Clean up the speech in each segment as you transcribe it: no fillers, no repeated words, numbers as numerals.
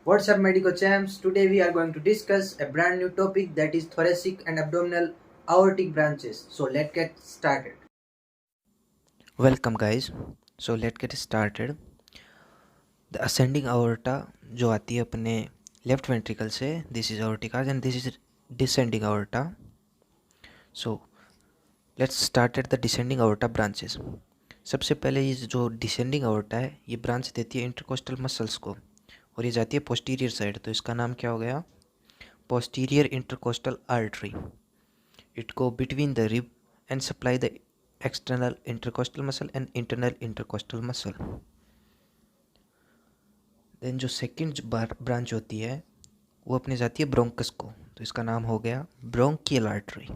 What's up, medico champs? Today we are going to discuss a brand new topic that is thoracic and abdominal aortic branches. So let's get started. Welcome guys. So let's get started. The ascending aorta जो आती है अपने left ventricle से, this is aortic arch and this is descending aorta. So let's start at the descending aorta branches. सबसे पहले ये जो descending aorta है ये ब्रांच देती है इंटरकोस्टल मसल्स को और ये जाती है पोस्टीरियर साइड, तो इसका नाम क्या हो गया? Posterior intercostal artery. It go between the rib and supply the external intercostal muscle and internal intercostal muscle. Then जो सेकंड ब्रांच होती है वो अपने जाती है ब्रोंकस को, तो इसका नाम हो गया ब्रोंकियल आर्टरी.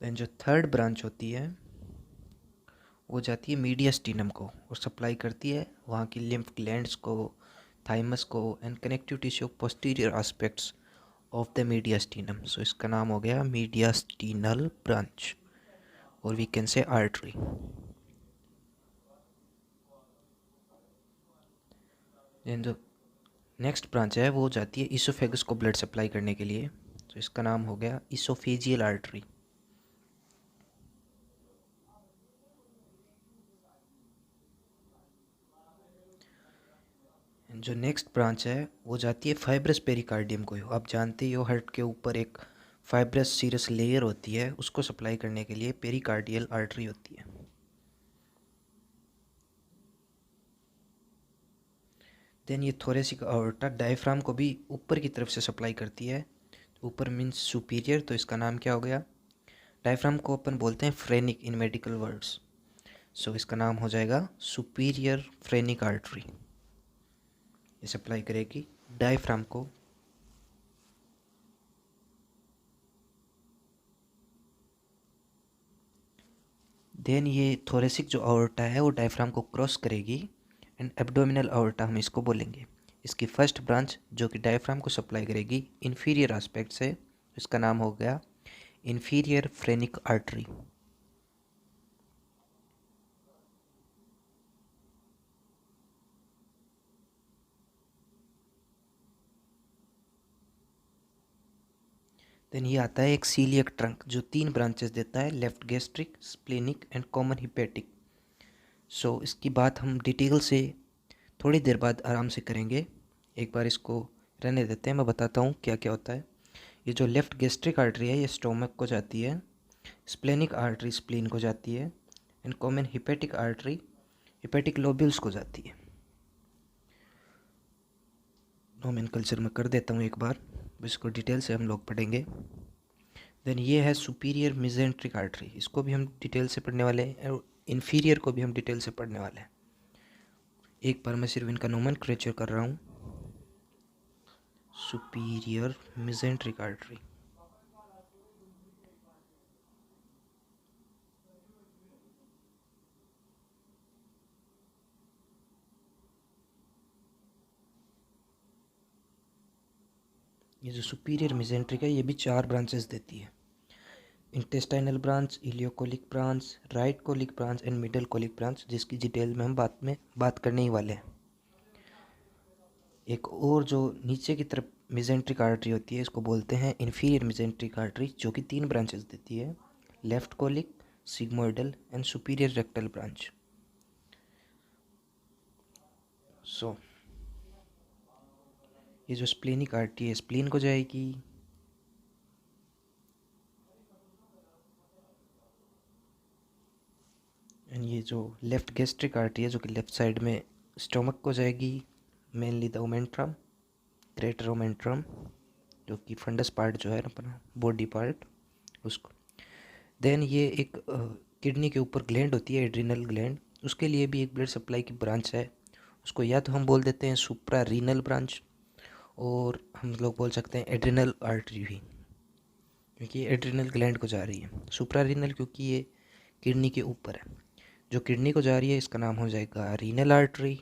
देन जो थर्ड ब्रांच होती है वो जाती है मीडियास्टिनम को और सप्लाई करती है वहाँ की लिम्फ ग्लैंड्स को, थाइमस को and connective tissue posterior aspects of the mediastinum. So इसका नाम हो गया मीडियास्टिनल ब्रांच और we can say artery. Then जो नेक्स्ट ब्रांच है वो जाती है इसोफेगस को ब्लड सप्लाई करने के लिए, तो इसका नाम हो गया इसोफेजियल आर्टरी. जो नेक्स्ट ब्रांच है वो जाती है फाइब्रस पेरिकार्डियम को. आप जानते ही हो हार्ट के ऊपर एक फाइब्रस सीरस लेयर होती है, उसको सप्लाई करने के लिए पेरिकार्डियल आर्टरी होती है. देन ये थोरेसिक आर्टरी डायफ्राम को भी ऊपर की तरफ से सप्लाई करती है. ऊपर मीन्स सुपीरियर, तो इसका नाम क्या हो गया? डायफ्राम को अपन बोलते हैं फ्रेनिक इन मेडिकल वर्ड्स, सो इसका नाम हो जाएगा सुपीरियर फ्रेनिक आर्टरी. ये सप्लाई करेगी डायफ्राम को. देन ये थोरेसिक जो आवर्टा है वो डायफ्राम को क्रॉस करेगी एंड एब्डोमिनल आवर्टा हम इसको बोलेंगे. इसकी फर्स्ट ब्रांच जो कि डायफ्राम को सप्लाई करेगी इन्फीरियर एस्पेक्ट से, इसका नाम हो गया इन्फीरियर फ्रेनिक आर्टरी. देन ये आता है एक सीलियक ट्रंक जो 3 ब्रांचेस देता है, left gastric, splenic and common hepatic. So इसकी बात हम डिटेल से थोड़ी देर बाद आराम से करेंगे. एक बार इसको रहने देते हैं, मैं बताता हूँ क्या क्या होता है. ये जो लेफ़्ट गैस्ट्रिक आर्टरी है ये स्टोमक को जाती है, स्प्लेनिक आर्टरी स्प्लीन को जाती है and common hepatic artery hepatic lobules को जाती है. नोमेनकल्चर में कर देता हूँ एक बार, इसको डिटेल से हम लोग पढ़ेंगे. देन ये है सुपीरियर मिजेंट्रिक आर्टरी, इसको भी हम डिटेल से पढ़ने वाले हैं और इन्फीरियर को भी हम डिटेल से पढ़ने वाले हैं. एक बार मैं सिर्फ इनका नोमेनक्लेचर कर रहा हूँ. सुपीरियर मिजेंट्रिक आर्टरी, ये जो सुपीरियर मिजेंट्रिक है ये भी 4 ब्रांचेस देती है. Intestinal branch, ileocolic branch, right colic branch and middle colic branch, जिसकी डिटेल में हम बात करने ही वाले हैं. एक और जो नीचे की तरफ मिजेंट्रिक आर्टरी होती है इसको बोलते हैं इन्फीरियर मिजेंट्रिक आर्टरी, जो कि 3 ब्रांचेस देती है, left colic, sigmoidal and superior rectal branch. So ये जो स्प्लेनिक आर्टरी है स्प्लीन को जाएगी. एंड ये जो लेफ्ट गैस्ट्रिक आर्टरी है जो कि लेफ्ट साइड में स्टोमक को जाएगी, मेनली द ओमेंट्रम, ग्रेटर ओमेंट्रम, जो कि फंडस पार्ट जो है अपना बॉडी पार्ट, उसको. देन ये एक किडनी के ऊपर ग्लैंड होती है, एड्रिनल ग्लैंड, उसके लिए भी एक ब्लड सप्लाई की ब्रांच है. उसको या तो हम बोल देते हैं सुप्रा रीनल ब्रांच और हम लोग बोल सकते हैं एड्रिनल आर्टरी भी, क्योंकि ये एड्रिनल ग्लैंड को जा रही है. सुप्रा रीनल क्योंकि ये किडनी के ऊपर है. जो किडनी को जा रही है इसका नाम हो जाएगा रीनल आर्टरी.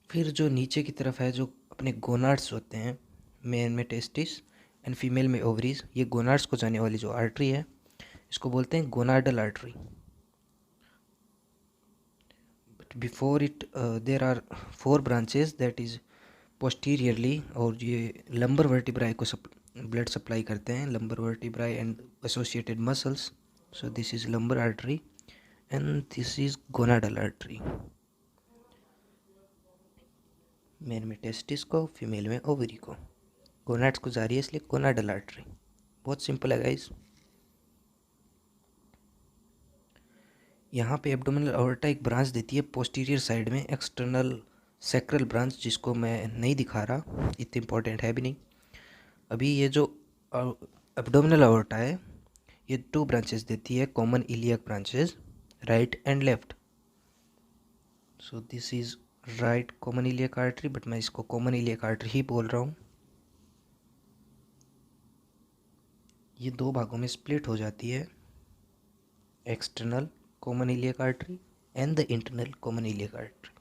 फिर जो नीचे की तरफ है जो अपने गोनाड्स होते हैं, मेल में टेस्टिस एंड फीमेल में ओवरीज, ये गोनाड्स को जाने वाली जो आर्टरी है इसको बोलते हैं gonadal artery. But before it there are 4 branches that is posteriorly, और ये लंबर वर्टिब्राई को ब्लड सप्लाई करते हैं, lumbar vertebrae and associated muscles. So this is lumbar artery and this is gonadal artery. Male में testis को, female में ovary को. Gonads को जा रही है इसलिए गोनाडल आर्टरी. बहुत सिंपल है गाइस. यहाँ पे एब्डोमिनल अorta एक ब्रांच देती है पोस्टीरियर साइड में, एक्सटर्नल सैक्रल ब्रांच, जिसको मैं नहीं दिखा रहा, इतनी इंपॉर्टेंट है भी नहीं अभी. ये जो एब्डोमिनल अorta है ये 2 ब्रांचेस देती है, common iliac branches, right and left. So this is right common iliac artery, but मैं इसको कॉमन इलियक आर्टरी ही बोल रहा हूँ. ये 2 भागों में स्प्लिट हो जाती है, external common iliac artery and the internal common iliac artery.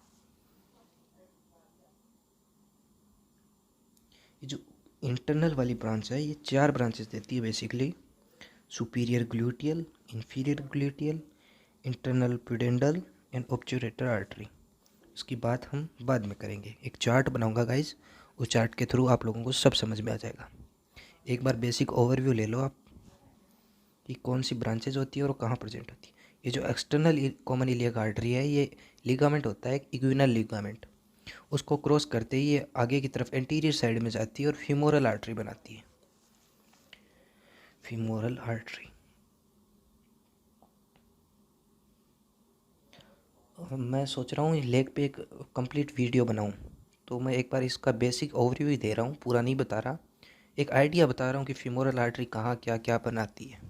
ये जो इंटरनल वाली ब्रांच है ये 4 ब्रांचेस देती है basically, superior gluteal, inferior gluteal, internal pudendal and obturator artery. इसकी बात हम बाद में करेंगे. एक चार्ट बनाऊंगा गाइज, उस चार्ट के थ्रू आप लोगों को सब समझ में आ जाएगा. एक बार बेसिक ओवरव्यू ले लो आप कि कौन सी ब्रांचेज होती है और कहाँ प्रेजेंट होती है. ये जो एक्सटर्नल कॉमन इलियक आर्टरी है ये लिगामेंट होता है, इग्विनल लिगामेंट. उसको क्रॉस करते ही ये आगे की तरफ एंटीरियर साइड में जाती है और फीमोरल आर्टरी बनाती है, फीमोरल आर्टरी. मैं सोच रहा हूँ लेग पे एक कंप्लीट वीडियो बनाऊँ, तो मैं एक बार इसका बेसिक ओवरव्यू ही दे रहा हूँ, पूरा नहीं बता रहा, एक आइडिया बता रहा हूँ कि फीमोरल आर्टरी कहाँ क्या क्या बनाती है.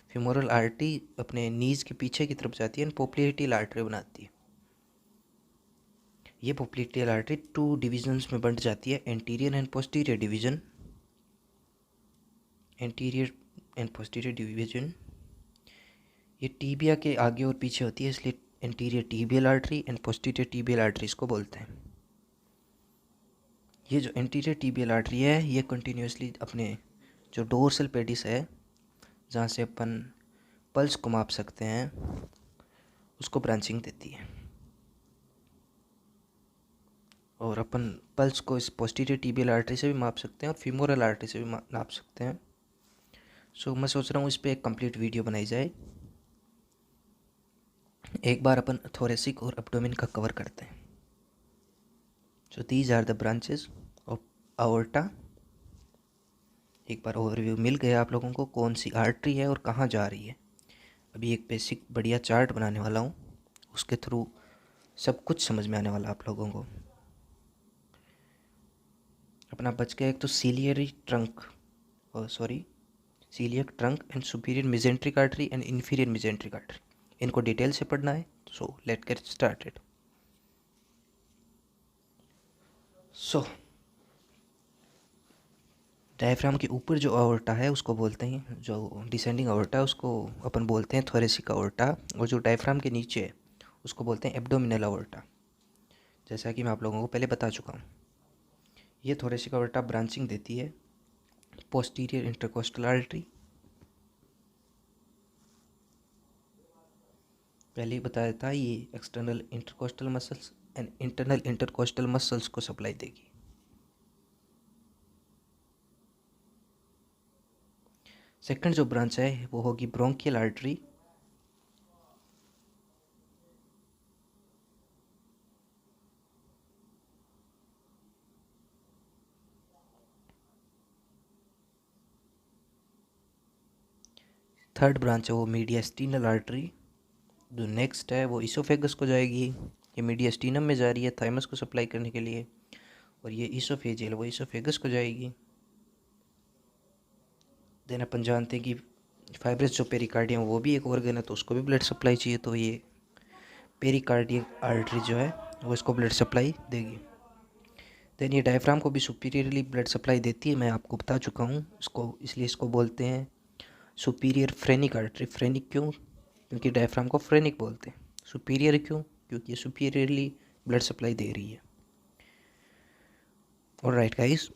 फीमोरल आर्टरी अपने नीज के पीछे की तरफ जाती है एंड पोप्लिटियल आर्टरी बनाती है. ये पोप्लिटियल आर्टरी 2 डिविजन्स में बंट जाती है, anterior and posterior division, anterior and posterior division. ये टीबिया के आगे और पीछे होती है, इसलिए anterior tibial artery and posterior tibial artery इसको बोलते हैं. ये जो एंटीरियर टीबियल आर्टरी है ये कंटिन्यूसली अपने जो डोर्सल पेडिस है, जहाँ से अपन पल्स को माप सकते हैं, उसको ब्रांचिंग देती है. और अपन पल्स को इस पोस्टीरियर टीबियल आर्टरी से भी माप सकते हैं और फीमोरल आर्टरी से भी नाप सकते हैं. सो मैं सोच रहा हूँ इस पर एक कंप्लीट वीडियो बनाई जाए. एक बार अपन थोरेसिक और एब्डोमेन का कवर करते हैं. So these are the branches of aorta. एक बार ओवरव्यू मिल गया आप लोगों को कौन सी आर्टरी है और कहाँ जा रही है. अभी एक बेसिक बढ़िया चार्ट बनाने वाला हूँ, उसके थ्रू सब कुछ समझ में आने वाला आप लोगों को. अपना बच गया एक तो ciliary trunk, coeliac trunk and superior mesenteric artery and inferior mesenteric artery. इनको डिटेल से पढ़ना है. So let get started. So diaphragm के ऊपर जो अorta है उसको बोलते हैं, जो डिसेंडिंग अorta है उसको अपन बोलते हैं थोरेसिक अorta, और जो डायफ्राम के नीचे है उसको बोलते हैं एब्डोमिनल अorta, जैसा कि मैं आप लोगों को पहले बता चुका हूँ. ये थोरेसिक अorta ब्रांचिंग देती है पोस्टीरियर इंटरकोस्टल आर्टरी, पहले ही बताया था, ये external intercostal muscles and internal intercostal muscles को सप्लाई देगी. सेकंड जो ब्रांच है वो होगी ब्रोंकियल आर्टरी. थर्ड ब्रांच है वो मीडियास्टिनल आर्टरी. जो नेक्स्ट है वो इसोफेगस को जाएगी, ये मीडियास्टिनम में जा रही है थाइमस को सप्लाई करने के लिए, और ये इसोफेजियल वो इसोफेगस को जाएगी. देन अपन जानते हैं कि फाइब्रस जो पेरिकार्डियम वो भी एक ऑर्गन है, तो उसको भी ब्लड सप्लाई चाहिए, तो ये पेरिकार्डियक आर्टरी जो है वो इसको ब्लड सप्लाई देगी. देन ये डायफ्राम को भी सुपीरियरली ब्लड सप्लाई देती है, मैं आपको बता चुका हूँ इसको, इसलिए इसको बोलते हैं सुपीरियर फ्रेनिक आर्टरी. फ्रेनिक क्यों? क्योंकि डायफ्राम को फ्रेनिक बोलते हैं. सुपीरियर क्यों? क्योंकि ये सुपीरियरली ब्लड सप्लाई दे रही है. ऑलराइट गाइस,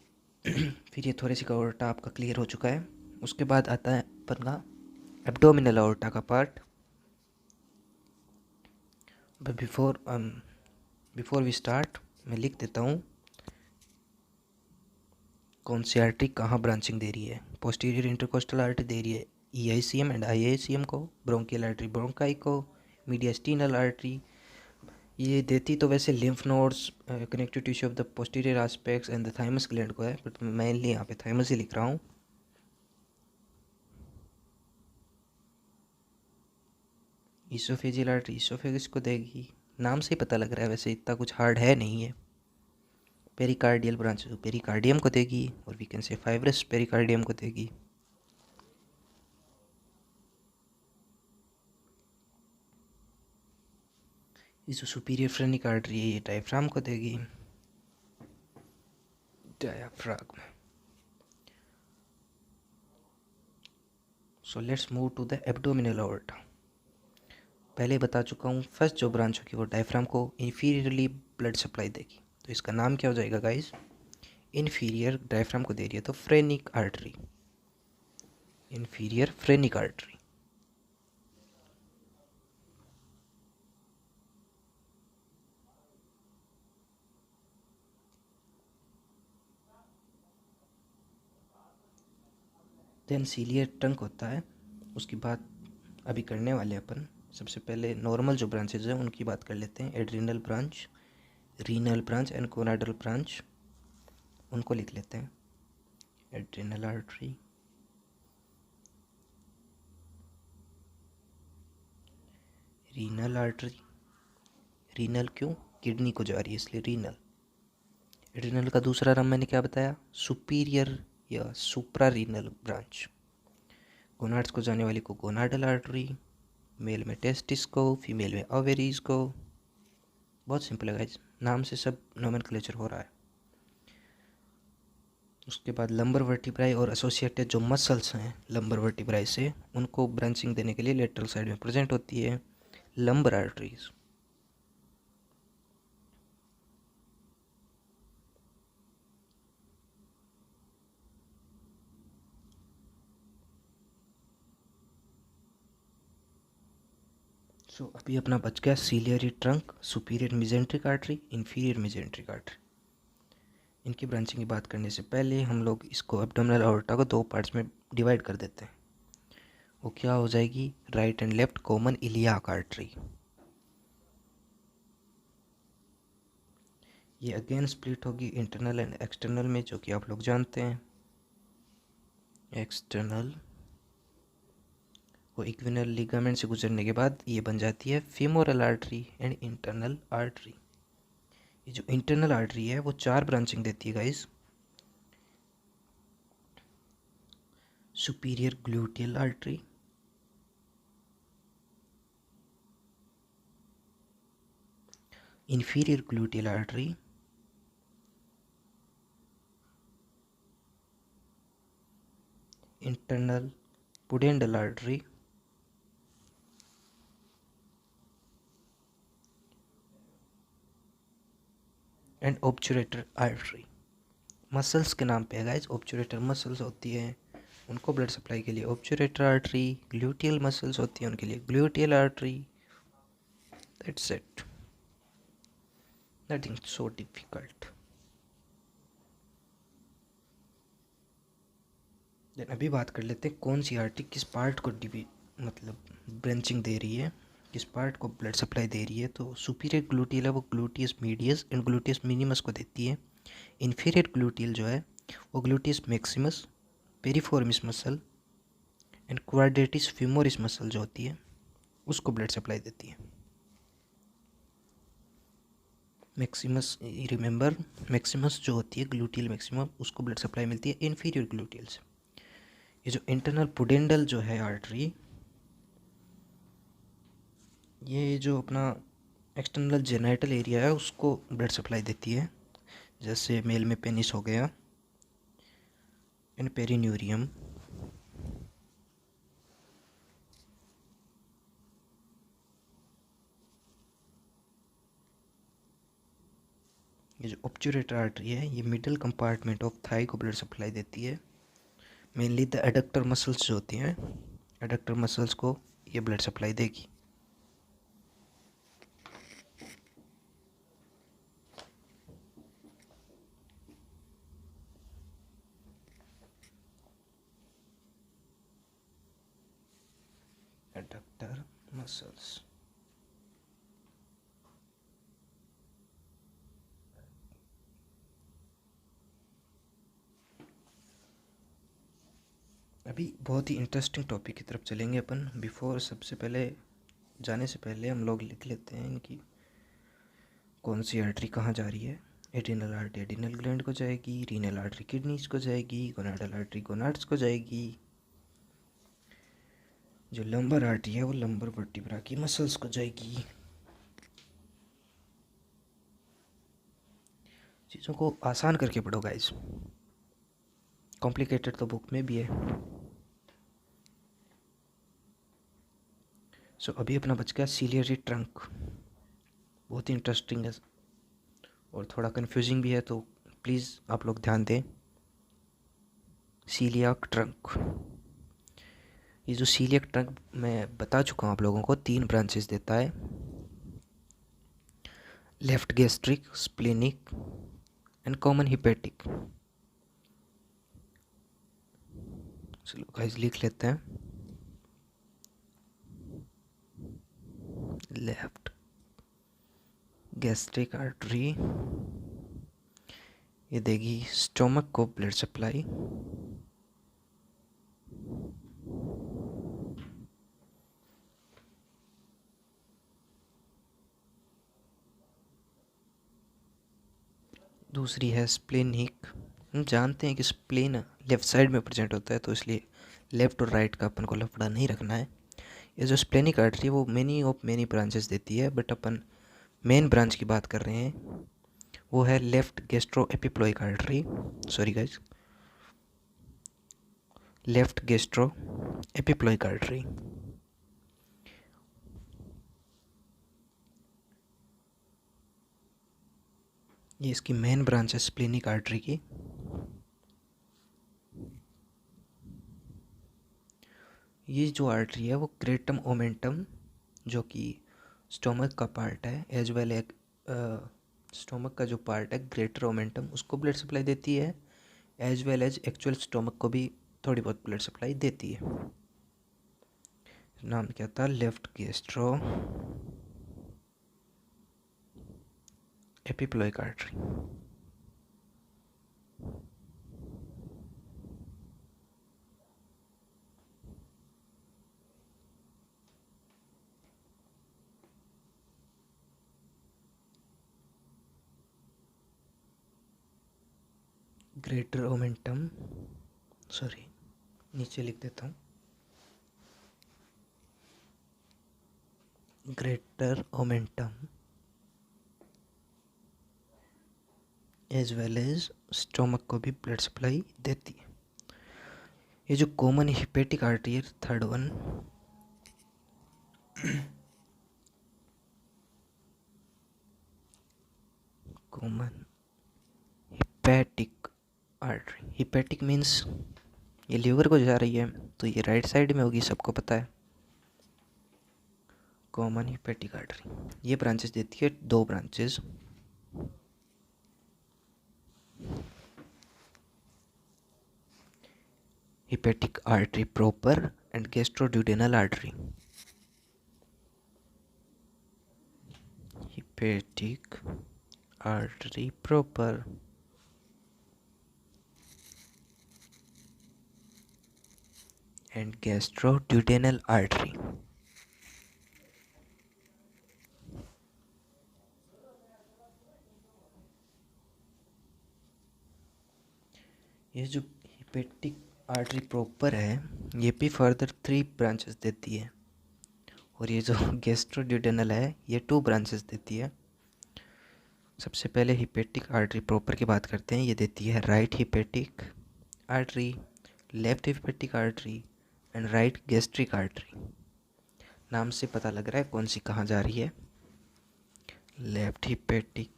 फिर ये थोरेसिक अorta आपका क्लियर हो चुका है. उसके बाद आता है अपन का एब्डोमिनल अorta का part. But before we start मैं लिख देता हूँ कौन सी आर्टरी कहाँ ब्रांचिंग दे रही है। पोस्टीरियर इंटरकोस्टल आर्टरी दे रही है ईआईसीएम एंड आईआईसीएम को, ब्रोंकियल आर्टरी ब्रोंकाई को, मीडियास्टिनल आर्टरी ये देती तो वैसे lymph nodes connective tissue of the posterior aspects and the thymus gland को है, बट मैं मेनली यहाँ पे थाइमस ही लिख रहा हूँ। ईसोफेजियल आर्टरी ईसोफेगस को देगी, नाम से ही पता लग रहा है, वैसे इतना कुछ हार्ड है नहीं है। पेरिकार्डियल ब्रांच पेरिकार्डियम को देगी, और we can say fibrous pericardium को देगी। ये जो सुपीरियर फ्रेनिक आर्टरी है ये डायफ्राम को देगी, diaphragm. So let's move to the abdominal aorta। पहले बता चुका हूँ फर्स्ट जो ब्रांच होगी वो डायफ्राम को इन्फीरियरली ब्लड सप्लाई देगी, तो इसका नाम क्या हो जाएगा गाइस, इन्फीरियर डायफ्राम को दे रही है तो phrenic artery, inferior phrenic artery. Then celiac trunk होता है, उसकी बात अभी करने वाले अपन। सबसे पहले नॉर्मल जो ब्रांचेज हैं उनकी बात कर लेते हैं। Adrenal branch, renal branch and gonadal branch, उनको लिख लेते हैं। Adrenal artery, renal artery, renal क्यों, किडनी को जा रही है इसलिए रीनल। एड्रिनल का दूसरा नाम मैंने क्या बताया, सुपीरियर या सुप्रा रीनल ब्रांच। गोनाड्स को जाने वाली को गोनाडल आर्टरी, मेल में टेस्टिस को, फीमेल में ओवेरीज को। बहुत सिंपल है गाइस, नाम से सब नोमेनक्लेचर हो रहा है। उसके बाद लंबर वर्टिब्राई और एसोसिएटेड जो मसल्स हैं लंबर वर्टिब्राई से, उनको ब्रांचिंग देने के लिए लेटरल साइड में प्रेजेंट होती है लंबर आर्टरीज। सो अभी अपना बच गया ciliary trunk, superior mesenteric artery, inferior mesenteric artery. इनकी ब्रांचिंग की बात करने से पहले हम लोग इसको एब्डोमिनल aorta को दो पार्ट्स में डिवाइड कर देते हैं। वो क्या हो जाएगी, right and left common iliac artery. ये अगेन स्प्लिट होगी इंटरनल एंड एक्सटर्नल में, जो कि आप लोग जानते हैं। एक्सटर्नल वो इक्विनल लिगामेंट से गुजरने के बाद ये बन जाती है femoral artery and internal artery. ये जो इंटरनल आर्टरी है वो चार ब्रांचिंग देती है guys. Superior gluteal artery, inferior gluteal artery, internal pudendal artery, and obturator artery. Muscles के नाम पे है गाइस, ऑब्चुरेटर मसल्स होती है उनको ब्लड सप्लाई के लिए ऑब्चुरेटर आर्टरी, ग्लूटियल मसल्स होती है उनके लिए gluteal artery. That's it, nothing so difficult. Then अभी बात कर लेते हैं कौन सी आर्टरी किस पार्ट को मतलब ब्रांचिंग दे रही है, किस पार्ट को ब्लड सप्लाई दे रही है। तो सुपीरियर ग्लूटियल है वो gluteus medius and gluteus minimus को देती है। इन्फीरियर ग्लूटियल जो है वो gluteus maximus, piriformis muscle and quadratus femoris muscle जो होती है उसको ब्लड सप्लाई देती है। मैक्सिमस, रिमेंबर मैक्सिमस जो होती है ग्लूटियल मैक्सिमम, उसको ब्लड सप्लाई मिलती है इन्फीरियर ग्लूटियल से। ये जो इंटरनल पुडेंडल जो है आर्टरी, ये जो अपना एक्सटर्नल जेनाइटल एरिया है उसको ब्लड सप्लाई देती है, जैसे मेल में पेनिस हो गया एंड पेरिन्यूरियम। ये जो ऑब्चुरेटर आर्टरी है ये मिडिल कंपार्टमेंट ऑफ थाई को ब्लड सप्लाई देती है, मेनली द एडक्टर मसल्स जो होती हैं, एडक्टर मसल्स को ये ब्लड सप्लाई देगी। sphincter muscles. अभी बहुत ही इंटरेस्टिंग टॉपिक की तरफ चलेंगे अपन। बिफोर सबसे पहले जाने से पहले हम लोग लिख लेते हैं इनकी कौन सी आर्टरी कहाँ जा रही है। एड्रिनल आर्टरी एड्रिनल ग्लैंड को जाएगी, रीनल आर्टरी किडनीज को जाएगी, गोनाडल आर्टरी गोनाड्स को जाएगी, जो लंबर आर्टरी है वो लंबर वर्टिब्रा की मसल्स को जाएगी। चीज़ों को आसान करके पढ़ो गाइस, कॉम्प्लिकेटेड तो बुक में भी है। सो अभी अपना बच गया सीलियरी ट्रंक, बहुत ही इंटरेस्टिंग है और थोड़ा कंफ्यूजिंग भी है, तो प्लीज़ आप लोग ध्यान दें। सीलियाक ट्रंक, ये जो सीलियक ट्रंक मैं बता चुका हूँ आप लोगों को, 3 ब्रांचेस देता है, left gastric, splenic and common hepatic. चलो गाइस लिख लेते हैं। लेफ्ट गैस्ट्रिक आर्टरी ये देगी स्टोमक को ब्लड सप्लाई, दूसरी है स्प्लेनिक। हम जानते हैं कि स्प्लेन लेफ़्ट साइड में प्रेजेंट होता है, तो इसलिए लेफ़्ट और राइट का अपन को लफड़ा नहीं रखना है। ये जो स्प्लेनिक आर्टरी है वो मेनी ब्रांचेस देती है, बट अपन मेन ब्रांच की बात कर रहे हैं, वो है left gastro epiploic artery. Sorry guys, left gastro epiploic artery. ये इसकी मेन ब्रांच है स्प्लेनिक आर्टरी की। ये जो आर्टरी है वो ग्रेटम ओमेंटम, जो कि स्टोमक का पार्ट है, एज वेल एक स्टोमक का जो पार्ट है ग्रेटर ओमेंटम, उसको ब्लड सप्लाई देती है, as well as actual stomach को भी थोड़ी बहुत ब्लड सप्लाई देती है। नाम क्या था? Left gastroepiploic artery. Greater omentum, sorry नीचे लिख देता हूँ, greater omentum as well as stomach को भी ब्लड सप्लाई देती है। ये जो कॉमन हिपेटिक आर्टरी है, third one, common hepatic artery, hepatic means ये लीवर को जा रही है, तो ये राइट साइड में होगी, सबको पता है। कॉमन हिपेटिक आर्टरी ये ब्रांचेस देती है, 2 branches, hepatic artery proper and gastroduodenal artery. Hepatic artery proper and gastroduodenal artery. ये जो हिपेटिक आर्टरी प्रॉपर है ये भी फर्दर 3 ब्रांचेस देती है, और ये जो गैस्ट्रोड्यूडेनल है ये 2 ब्रांचेस देती है। सबसे पहले हिपेटिक आर्टरी प्रॉपर की बात करते हैं। ये देती है right hepatic artery, left hepatic artery and right gastric artery. नाम से पता लग रहा है कौन सी कहाँ जा रही है, left hepatic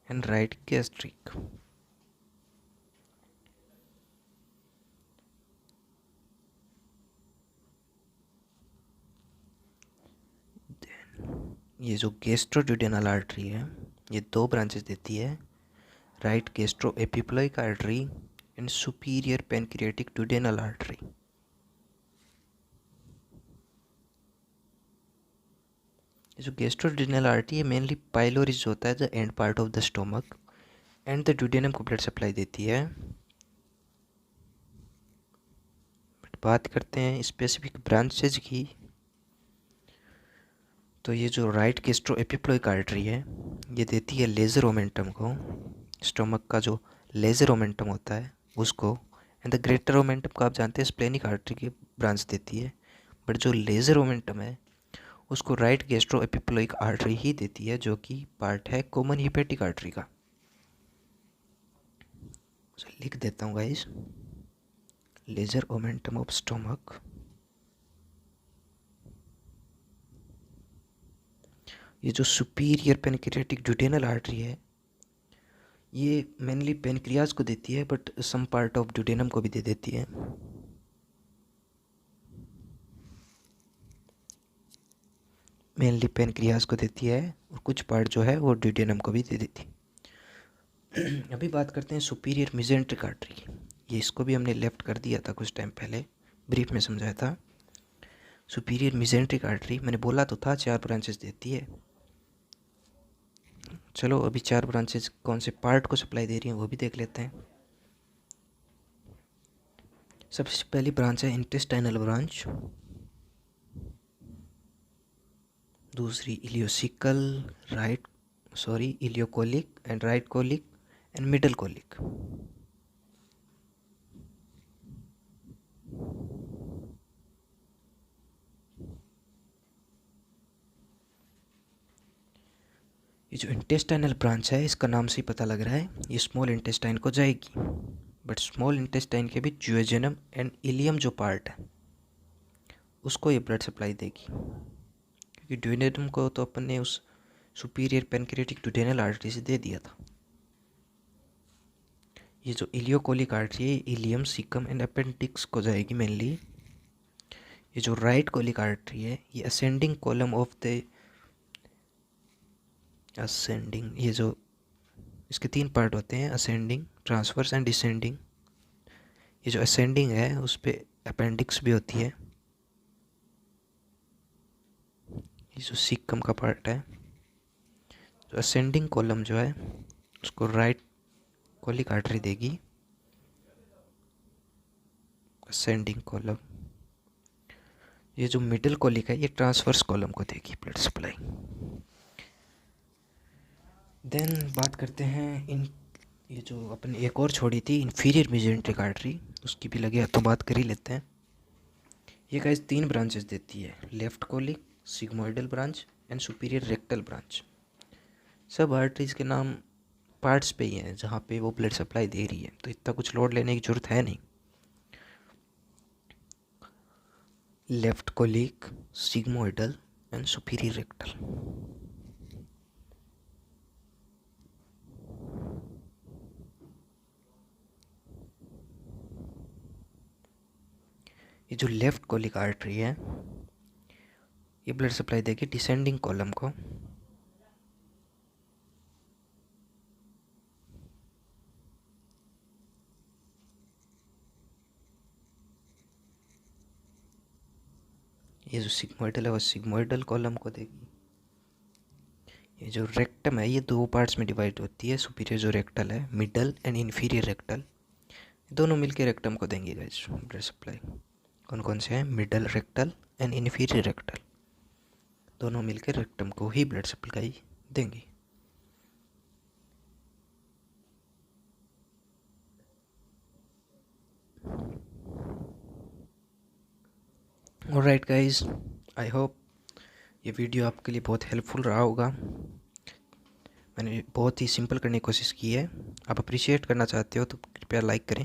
and right gastric. ये जो गैस्ट्रोड्यूडेनल आर्टरी है ये 2 ब्रांचेस देती है, right gastro epiploic artery and superior pancreatic duodenal artery. ये जो गैस्ट्रोड्यूडेनल आर्टरी है मेनली पाइलोरिस जो होता है the end part of the stomach and the duodenum को ब्लड सप्लाई देती है। बट बात करते हैं स्पेसिफिक ब्रांचेज की, तो ये जो राइट गैस्ट्रो एपिप्लोइक आर्टरी है ये देती है लेज़र ओमेंटम को, स्टोमक का जो लेज़र ओमेंटम होता है उसको, एंड द ग्रेटर ओमेंटम को आप जानते हैं स्प्लेनिक आर्टरी की ब्रांच देती है। बट जो लेज़र ओमेंटम है उसको राइट गैस्ट्रो एपिप्लोइक आर्टरी ही देती है, जो कि पार्ट है कॉमन हिपेटिक आर्टरी का। तो लिख देता हूँ guys, laser omentum of stomach, ये जो सुपीरियर पेनक्रियाटिक ड्यूडेनल आर्टरी है ये मेनली पेनक्रियाज को देती है, but some part of duodenum को भी दे देती है। मेनली पेनक्रियाज को देती है और कुछ पार्ट जो है वो ड्यूडेनम को भी दे देती है। अभी बात करते हैं सुपीरियर मेसेंट्रिक आर्टरी की। ये इसको भी हमने लेफ्ट कर दिया था कुछ टाइम पहले, ब्रीफ में समझाया था। सुपीरियर मेसेंट्रिक आर्टरी मैंने बोला तो था 4 ब्रांचेस देती है। चलो अभी 4 ब्रांचेस कौन से पार्ट को सप्लाई दे रही हैं वो भी देख लेते हैं। सबसे पहली ब्रांच है इंटेस्टाइनल ब्रांच, दूसरी ileocecal, ileocolic and right colic and middle colic. ये जो इंटेस्टाइनल ब्रांच है इसका नाम से ही पता लग रहा है ये स्मॉल इंटेस्टाइन को जाएगी, बट स्मॉल इंटेस्टाइन के भी ज्यूजेनम एंड इलियम जो पार्ट है उसको ये ब्लड सप्लाई देगी, क्योंकि ड्यूडेनम को तो अपन ने उस सुपीरियर पेनक्रियाटिक ड्यूडेनल आर्टरी से दे दिया था। ये जो इलियोकोलिक आर्टरी है इलियम, सीकम एंड अपेंडिक्स को जाएगी मेनली। ये जो राइट कोलिक आर्टरी है ये ascending column of the ascending, ये जो इसके 3 पार्ट होते हैं, असेंडिंग, ट्रांसवर्स एंड डिसेंडिंग। ये जो असेंडिंग है उस पर अपेंडिक्स भी होती है। ये जो सीकम का पार्ट है, जो असेंडिंग कॉलम जो है उसको राइट कोलिक आर्टरी देगी, असेंडिंग कॉलम। ये जो मिडिल कोलिक है ये ट्रांसवर्स कॉलम को देगी ब्लड सप्लाई। देन बात करते हैं ये जो अपन एक और छोड़ी थी इन्फीरियर मेसेंट्रिक आर्टरी, उसकी भी लगे तो बात कर ही लेते हैं। ये गाइस 3 ब्रांचेस देती है, left colic, sigmoidal branch and superior rectal branch. सब आर्टरीज के नाम पार्ट्स पे ही हैं जहाँ पे वो ब्लड सप्लाई दे रही है, तो इतना कुछ लोड लेने की ज़रूरत है नहीं। Left colic, sigmoidal and superior rectal. ये जो लेफ्ट कोलिक आर्टरी है ये ब्लड सप्लाई देगी डिसेंडिंग कॉलम को। ये जो सिग्मोइडल है वो सिग्मोइडल कॉलम को देगी। ये जो रेक्टम है ये 2 पार्ट्स में डिवाइड होती है, सुपीरियर जो रेक्टल है, मिडल एंड इन्फीरियर रेक्टल, दोनों मिलके रेक्टम को देंगे गाइस ब्लड सप्लाई। कौन कौन से हैं? Middle rectal and inferior rectal, दोनों मिलकर रेक्टम को ही ब्लड सप्लाई देंगी। ऑलराइट गाइस, आई होप ये वीडियो आपके लिए बहुत हेल्पफुल रहा होगा। मैंने बहुत ही सिंपल करने की कोशिश की है। आप अप्रिशिएट करना चाहते हो तो कृपया लाइक करें।